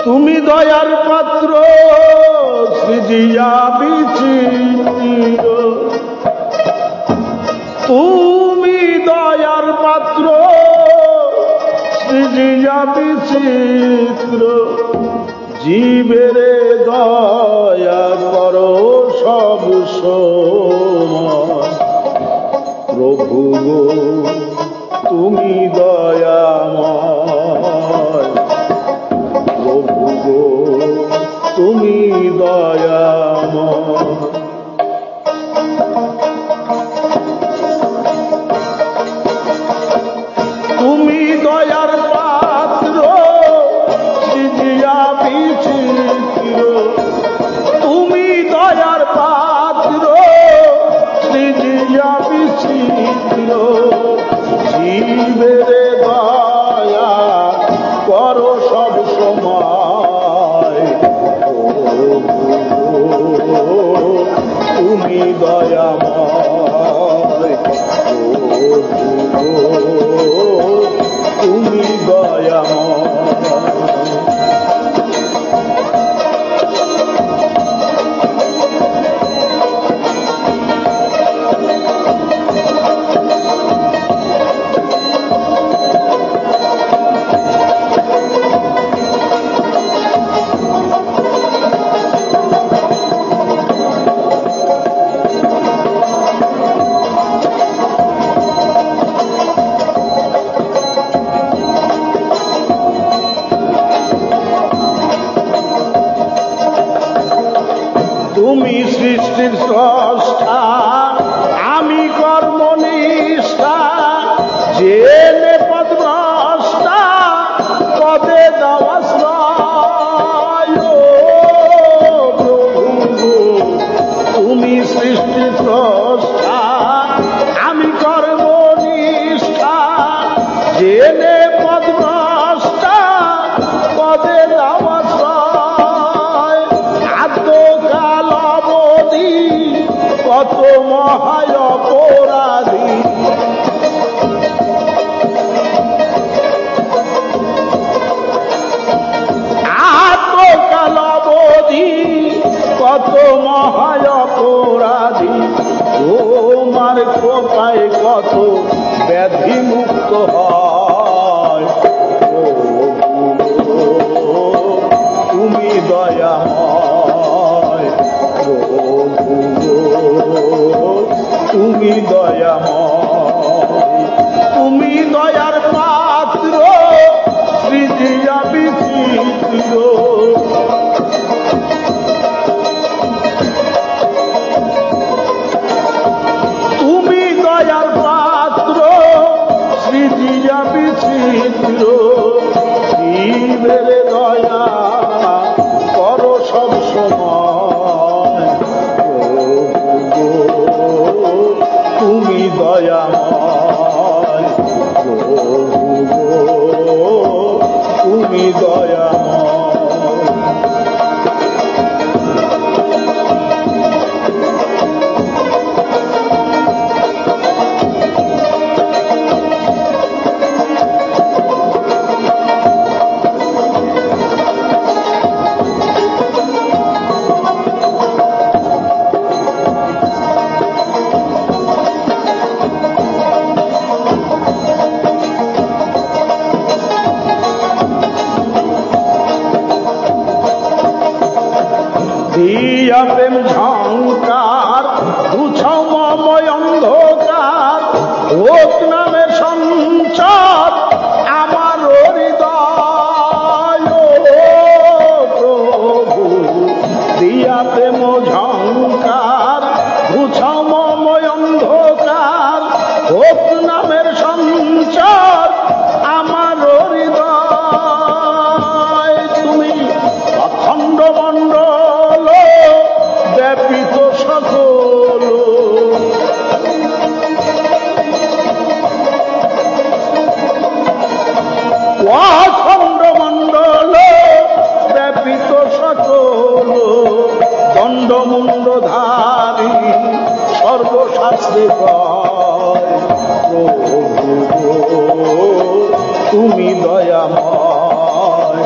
তুমি দয়ার পাত্র সৃজিয়া বিচিত্র, তুমি দয়ার পাত্র সৃজিয়া বিচিত্র, জীবেরে দয়া করো সব সময়। প্রভু গো তুমি দয়াময়, প্রভু গো তুমি দয়াময়। তুমি দয়ার পাত্র সৃজিয়া বিচিত্র, তুমি দয়ার পাত্র সৃজিয়া বিচিত্র, জীবেরে দয়া করো সব সময়। তুমি দয়াময়, তুমি দয়াময়। তুমি সৃষ্টির স্রষ্টা, আমি কর্মনিষ্ঠা, জেনে পদভ্রষ্টা পদে দাও আশ্রয়। প্রভু তুমি সৃষ্টির স্রষ্টা, আমি কর্মনিষ্ঠা, জেনে পদভ্রষ্টা পদে দাও আশ্রয়। আদ্যকাল অবধি কত মহায় অপরাধী, আদ্যকাল অবধি কত মহায় অপরাধী, তোমার কৃপায় কত ব্যাধি মুক্ত হয়। তুমি দয়াময়, তুমি দয়াময়, তুমি দয়ার পাত্র সৃজিয়া বিচিত্র, তুমি দয়ার পাত্র সৃজিয়া বিচিত্র, জীবের দয়া করো সব সময়। তুমি দয়াময়, তুমি দয়াময়। দিয়া প্রেম ঝঙ্কার বুঝাও মময় অন্ধকার, হোক নামের সঞ্চার আমার হৃদয়। প্রভু দিয়া প্রেম ঝঙ্কার বুঝাও মময় অন্ধকার, হোক নামের সঞ্চার আমার হৃদয়। তুমি অখণ্ড মণ্ডল ব্যাপিত সকল, অখণ্ড মণ্ডল ব্যাপিত সকল, দণ্ডমুণ্ডধারী সর্বশাস্ত্রে কয়। প্রভু তুমি দয়াময়,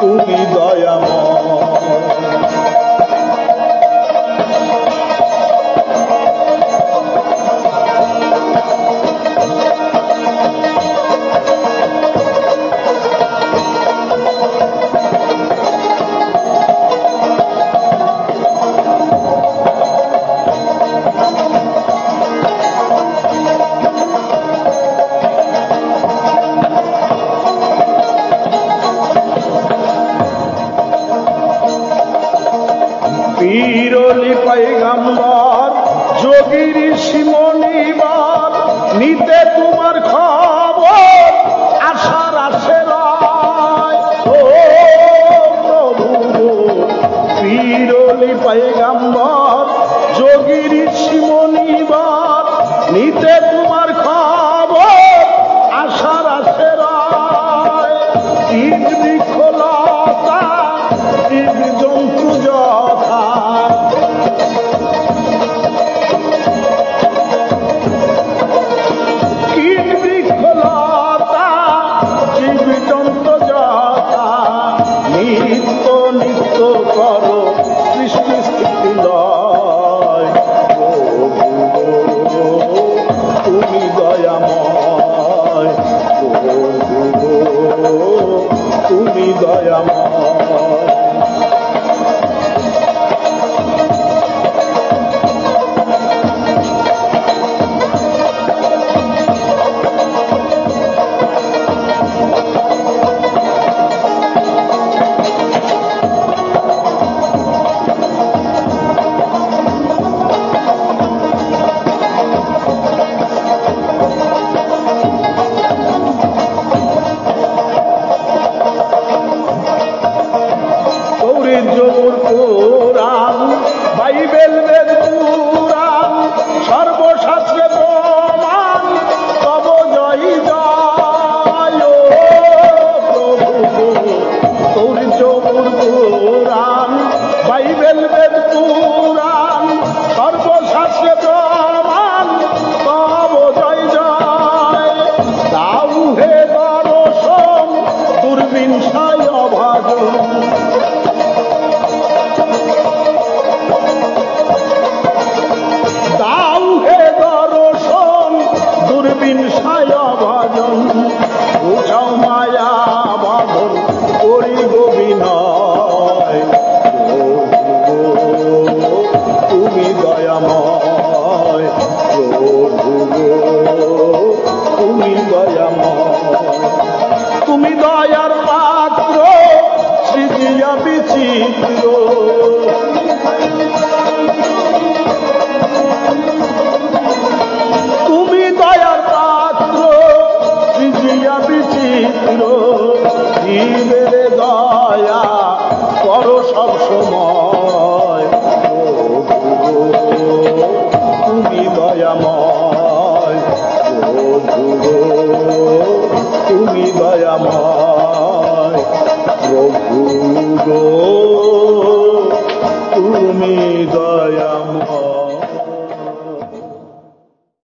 তুমি দয়াময়। পীরলি পয়গম্বর যোগীর শিমনিবার নিতে তোমার খবর আশার আসে রায়। ও প্রভু পীরলি পয়গম্বর যোগীর শিমনিবার নিতে তোমার খবর আশার আসে রায়। কীট বৃক্ষলতা জীব জন্তু যথা কীট বৃক্ষলতা জীব জন্তু যথা নিত্য নিত্য করো সৃষ্টি স্থিতি লয়। তুমি দয়াময়, তুমি দয়াময়। জবুর পুরাণ বাইবেল বেদ পুরাণ সর্বশাস্ত্রে প্রমাণ তব জয় জয়। প্রভু তোর জবুর পুরাণ বাইবেল বেদ পুরাণ সর্বশাস্ত্রে প্রমাণ তব জয় জয়। দাও হে দর্শন দুর্বিনসায় অভাজন। দাও হে দর্শন দুর্বিনসায় ভজন। বুঝাও মায়া বাঁধন করিব বিনয়। তুমি দয়াময় প্রভু, তুমি দয়াময়। তুমি দয়ার পাত্র সৃজিয়া বিচিত্র। তুমি দয়ার পাত্র সৃজিয়া বিচিত্র। জীবের দয়া করো সব সময়। তুমি দয়াময় প্রভু, তুমি দয়াময় প্রভু, তুমি দয়াময়।